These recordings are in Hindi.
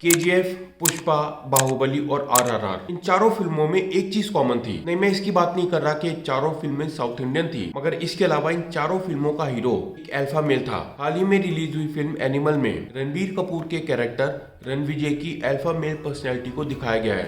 केजीएफ, पुष्पा, बाहुबली और आरआरआर, इन चारों फिल्मों में एक चीज कॉमन थी। नहीं, मैं इसकी बात नहीं कर रहा कि चारों फिल्में साउथ इंडियन थी, मगर इसके अलावा इन चारों फिल्मों का हीरो एक अल्फा मेल था। हाल ही में रिलीज हुई फिल्म एनिमल में रणबीर कपूर के कैरेक्टर रणविजय की अल्फा मेल पर्सनैलिटी को दिखाया गया है।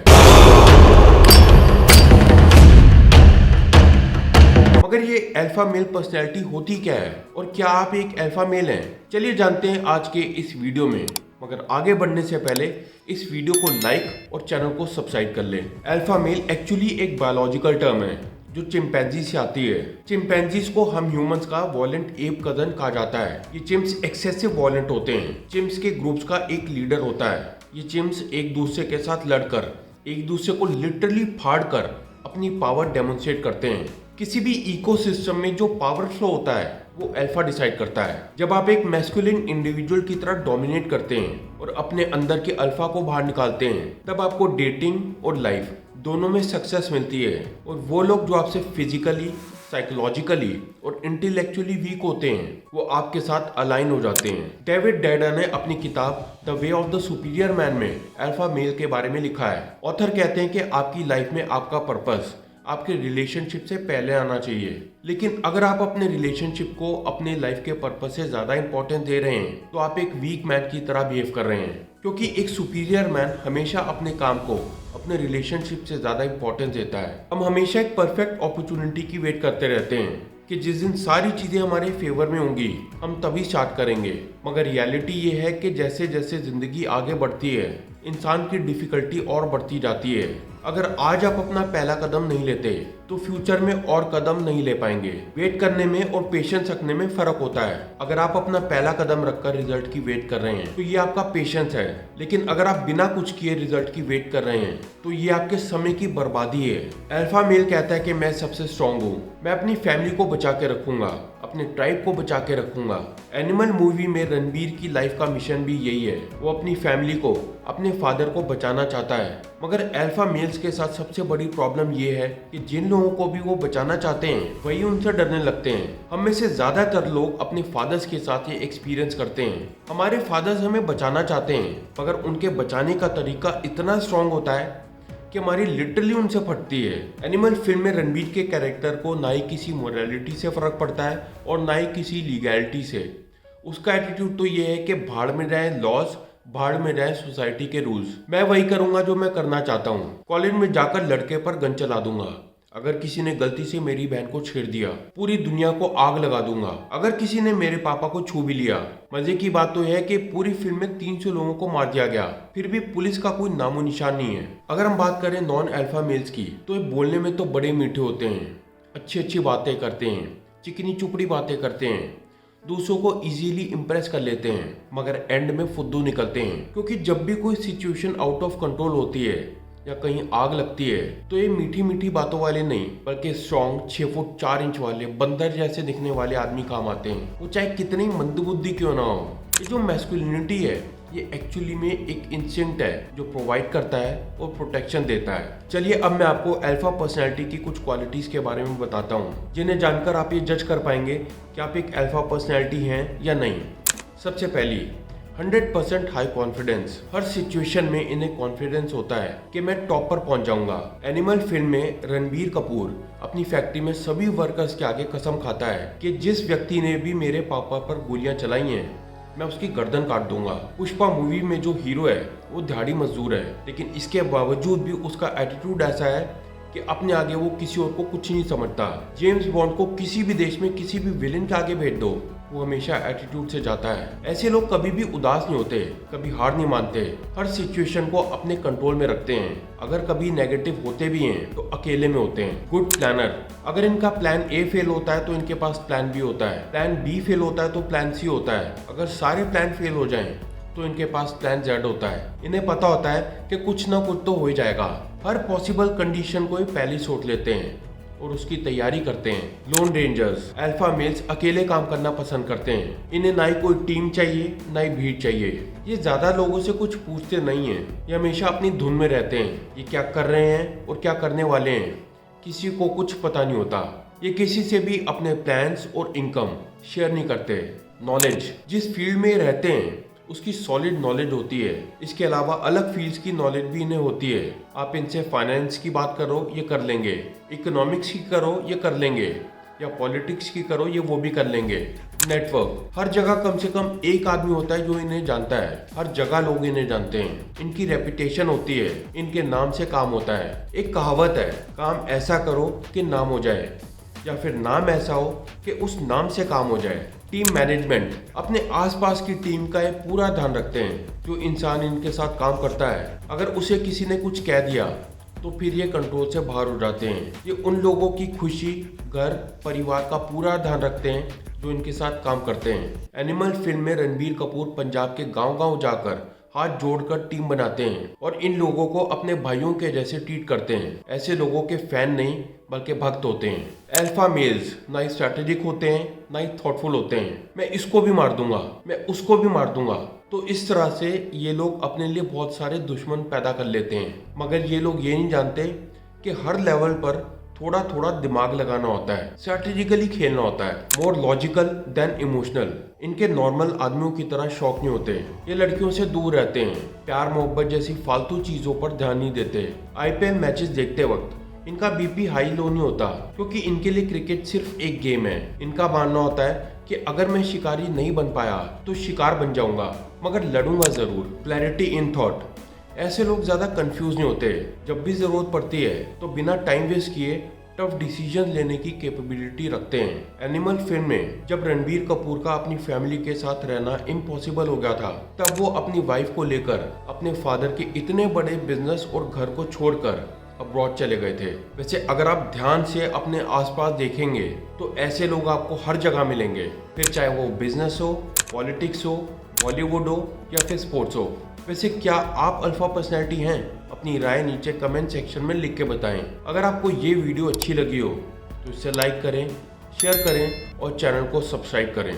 मगर ये अल्फा मेल पर्सनैलिटी होती क्या है और क्या आप एक अल्फा मेल हैं? चलिए जानते हैं आज के इस वीडियो में। मगर आगे बढ़ने से पहले इस वीडियो को लाइक और चैनल को सब्सक्राइब कर लें। अल्फा मेल एक्चुअली एक बायोलॉजिकल टर्म है जो चिंपैंजी से आती है। चिंपैंजीज को हम ह्यूमंस का वॉयलेंट एप कजन कहा जाता है। ये चिम्प्स एक्सेसिव वॉयलेंट होते हैं। चिम्प्स के ग्रुप्स का एक लीडर होता है। ये चिम्प्स एक दूसरे के साथ लड़कर एक दूसरे को लिटरली फाड़ कर अपनी पावर डेमोन्स्ट्रेट करते हैं। किसी भी इकोसिस्टम में जो पावर फ्लो होता है वो अल्फा डिसाइड करता है। जब आप एक मैस्कुलिन इंडिविजुअल की तरह डोमिनेट करते हैं और अपने अंदर के अल्फा को बाहर निकालते हैं, तब आपको डेटिंग और लाइफ दोनों में सक्सेस मिलती है। और वो लोग जो आपसे फिजिकली, साइकोलॉजिकली और इंटेलेक्चुअली वीक होते हैं वो आपके साथ अलाइन हो जाते हैं। डेविड डेडा ने अपनी किताब the way of the superior man में अल्फा मेल के बारे में लिखा है। ऑथर कहते हैं कि आपकी लाइफ में आपका पर्पस आपके रिलेशनशिप से पहले आना चाहिए। लेकिन अगर आप अपने रिलेशनशिप को अपने लाइफ के पर्पस से ज्यादा इंपॉर्टेंस दे रहे हैं तो आप एक वीक मैन की तरह बिहेव कर रहे हैं। क्योंकि एक सुपीरियर मैन हमेशा अपने काम को अपने रिलेशनशिप से ज्यादा इंपॉर्टेंस देता है। हम हमेशा एक परफेक्ट अपॉर्चुनिटी की वेट करते रहते हैं कि जिस दिन सारी चीजें हमारे फेवर में होंगी हम तभी स्टार्ट करेंगे। मगर रियलिटी ये है कि जैसे जैसे जिंदगी आगे बढ़ती है इंसान की डिफिकल्टी और बढ़ती जाती है। अगर आज आप अपना पहला कदम नहीं लेते तो फ्यूचर में और कदम नहीं ले पाएंगे। वेट करने में और पेशेंस रखने में फर्क होता है। अगर आप अपना पहला कदम रखकर रिजल्ट की वेट कर रहे हैं तो ये आपका पेशेंस है। लेकिन अगर आप बिना कुछ किए रिजल्ट की वेट कर रहे हैं तो ये आपके समय की बर्बादी है। अल्फा मेल कहता है कि मैं सबसे स्ट्रांग हूँ, मैं अपनी फैमिली को बचा के रखूंगा, अपने ट्राइब को बचा के रखूंगा। एनिमल मूवी में रणबीर की लाइफ का मिशन भी यही है। वो अपनी फैमिली को, अपने फादर को बचाना चाहता है। मगर अल्फा मेल्स के साथ सबसे बड़ी प्रॉब्लम ये है कि जिन लोगों को भी वो बचाना चाहते हैं वही उनसे डरने लगते हैं। हम में से ज्यादातर लोग अपने फादर्स के साथ ये एक्सपीरियंस करते हैं। हमारे फादर्स हमें बचाना चाहते हैं मगर उनके बचाने का तरीका इतना स्ट्रांग होता है कि हमारी लिटरली उनसे फटती है। एनिमल फिल्म में रणबीर के कैरेक्टर को ना ही किसी मोरालिटी से फर्क पड़ता है और ना ही किसी लीगैलिटी से। उसका एटीट्यूड तो ये है कि भाड़ में जाए लॉज, भाड़ में जाए सोसाइटी के रूल्स, मैं वही करूंगा जो मैं करना चाहता हूँ। कॉलेज में जाकर लड़के पर गन चला दूंगा। अगर किसी ने गलती से मेरी बहन को छेड़ दिया पूरी दुनिया को आग लगा दूंगा। अगर किसी ने मेरे पापा को छू भी लिया। मजे की बात तो यह है कि पूरी फिल्म में 300 लोगों को मार दिया गया, फिर भी पुलिस का कोई नामो निशान नहीं है। अगर हम बात करें नॉन अल्फा मेल्स की तो ये बोलने में तो बड़े मीठे होते हैं, अच्छी अच्छी बातें करते हैं, चिकनी चुपड़ी बातें करते हैं, दूसरों को इजीली इंप्रेस कर लेते हैं, मगर एंड में फुद्दू निकलते हैं। क्योंकि जब भी कोई सिचुएशन आउट ऑफ कंट्रोल होती है या कहीं आग लगती है तो ये मीठी मीठी बातों वाले नहीं बल्कि स्ट्रॉन्ग 6 फुट 4 इंच वाले बंदर जैसे दिखने वाले आदमी काम आते हैं। वो चाहे कितनी मंदबुद्धि क्यों ना हो। ये जो मैस्कुलिनिटी है ये एक्चुअली में एक इंस्टिंक्ट है जो प्रोवाइड करता है और प्रोटेक्शन देता है। चलिए अब मैं आपको अल्फा पर्सनैलिटी की कुछ क्वालिटीज के बारे में बताता हूँ जिन्हें जानकर आप ये जज कर पाएंगे कि आप एक अल्फा पर्सनैलिटी हैं या नहीं। सबसे पहली, 100% हाई कॉन्फिडेंस। हर सिचुएशन में इन्हें कॉन्फिडेंस होता है कि मैं टॉप पर पहुंच जाऊंगा। एनिमल फिल्म में रणबीर कपूर अपनी फैक्ट्री में सभी वर्कर्स के आगे कसम खाता है कि जिस व्यक्ति ने भी मेरे पापा पर गोलियां चलाई हैं मैं उसकी गर्दन काट दूंगा। पुष्पा मूवी में जो हीरो है वो दिहाड़ी मजदूर है, लेकिन इसके बावजूद भी उसका एटीट्यूड ऐसा है कि अपने आगे वो किसी और को कुछ नहीं समझता। जेम्स बॉन्ड को किसी भी देश में किसी भी विलेन के आगे भेज दो वो हमेशा एटीट्यूड से जाता है। ऐसे लोग कभी भी उदास नहीं होते, कभी हार नहीं मानते, हर सिचुएशन को अपने कंट्रोल में रखते हैं। अगर कभी नेगेटिव होते भी हैं तो अकेले में होते हैं। Good planner. अगर इनका प्लान ए फेल होता है तो इनके पास प्लान बी होता है, प्लान बी फेल होता है तो प्लान सी होता है, अगर सारे प्लान फेल हो जाएं तो इनके पास प्लान जेड होता है। इन्हें पता होता है कि कुछ ना कुछ तो हो ही जाएगा। हर पॉसिबल कंडीशन को ये पहले सोच लेते हैं और उसकी तैयारी करते हैं। Loan rangers. अल्फा मेल्स अकेले काम करना पसंद करते हैं। इन्हें ना ही कोई टीम चाहिए ना ही भीड़ चाहिए। ये ज्यादा लोगों से कुछ पूछते नहीं हैं, ये हमेशा अपनी धुन में रहते हैं। ये क्या कर रहे हैं और क्या करने वाले हैं किसी को कुछ पता नहीं होता। ये किसी से भी अपने प्लान्स और इनकम शेयर नहीं करते। नॉलेज। जिस फील्ड में रहते हैं उसकी सॉलिड नॉलेज होती है। इसके अलावा अलग फील्ड्स की नॉलेज भी इन्हें होती है। आप इनसे फाइनेंस की बात करो ये कर लेंगे, इकोनॉमिक्स की करो ये कर लेंगे, या पॉलिटिक्स की करो ये वो भी कर लेंगे। नेटवर्क, हर जगह कम से कम एक आदमी होता है जो इन्हें जानता है। हर जगह लोग इन्हें जानते हैं। इनकी रेपुटेशन होती है, इनके नाम से काम होता है। एक कहावत है, काम ऐसा करो कि नाम हो जाए, या फिर नाम ऐसा हो कि उस नाम से काम हो जाए। टीम मैनेजमेंट, अपने आसपास की टीम का ये पूरा ध्यान रखते हैं। जो इंसान इनके साथ काम करता है, अगर उसे किसी ने कुछ कह दिया तो फिर ये कंट्रोल से बाहर हो जाते हैं। ये उन लोगों की खुशी, घर, परिवार का पूरा ध्यान रखते हैं जो इनके साथ काम करते हैं। एनिमल फिल्म में रणबीर कपूर पंजाब के गांव-गांव जाकर हाथ जोड़कर टीम बनाते हैं और इन लोगों को अपने भाइयों के जैसे ट्रीट करते हैं। ऐसे लोगों के फैन नहीं बल्कि भक्त होते हैं। अल्फा मेल्स ना ही स्ट्रैटेजिक होते हैं ना ही थॉटफुल होते हैं। मैं इसको भी मार दूंगा, मैं उसको भी मार दूंगा। तो इस तरह से ये लोग अपने लिए बहुत सारे दुश्मन पैदा कर लेते हैं। मगर ये लोग ये नहीं जानते कि हर लेवल पर थोड़ा थोड़ा दिमाग लगाना होता है, स्ट्रैटेजिकली खेलना होता है। More logical than emotional. इनके नॉर्मल आदमियों की तरह शौक नहीं होते। ये लड़कियों से दूर रहते हैं, प्यार मोहब्बत जैसी फालतू चीजों पर ध्यान नहीं देते। आईपीएल मैचेस देखते वक्त इनका बीपी हाई लो नहीं होता, क्योंकि इनके लिए क्रिकेट सिर्फ एक गेम है। इनका मानना होता है कि अगर मैं शिकारी नहीं बन पाया तो शिकार बन जाऊंगा, मगर लड़ूंगा जरूर। क्लैरिटी इन थॉट, ऐसे लोग ज्यादा कंफ्यूज नहीं होते। जब भी जरूरत पड़ती है तो बिना टाइम वेस्ट किए टफ डिसीजन लेने की कैपेबिलिटी रखते हैं। एनिमल फिल्म में जब रणबीर कपूर का अपनी फैमिली के साथ रहना इम्पॉसिबल हो गया था, तब वो अपनी वाइफ को लेकर अपने फादर के इतने बड़े बिजनेस और घर को छोड़कर अब्रॉड चले गए थे। वैसे अगर आप ध्यान से अपने आसपास देखेंगे तो ऐसे लोग आपको हर जगह मिलेंगे, फिर चाहे वो बिजनेस हो, पॉलिटिक्स हो, बॉलीवुड हो या फिर स्पोर्ट्स हो। वैसे क्या आप अल्फा पर्सनैलिटी हैं? अपनी राय नीचे कमेंट सेक्शन में लिख के बताएं। अगर आपको ये वीडियो अच्छी लगी हो तो इसे लाइक करें, शेयर करें और चैनल को सब्सक्राइब करें।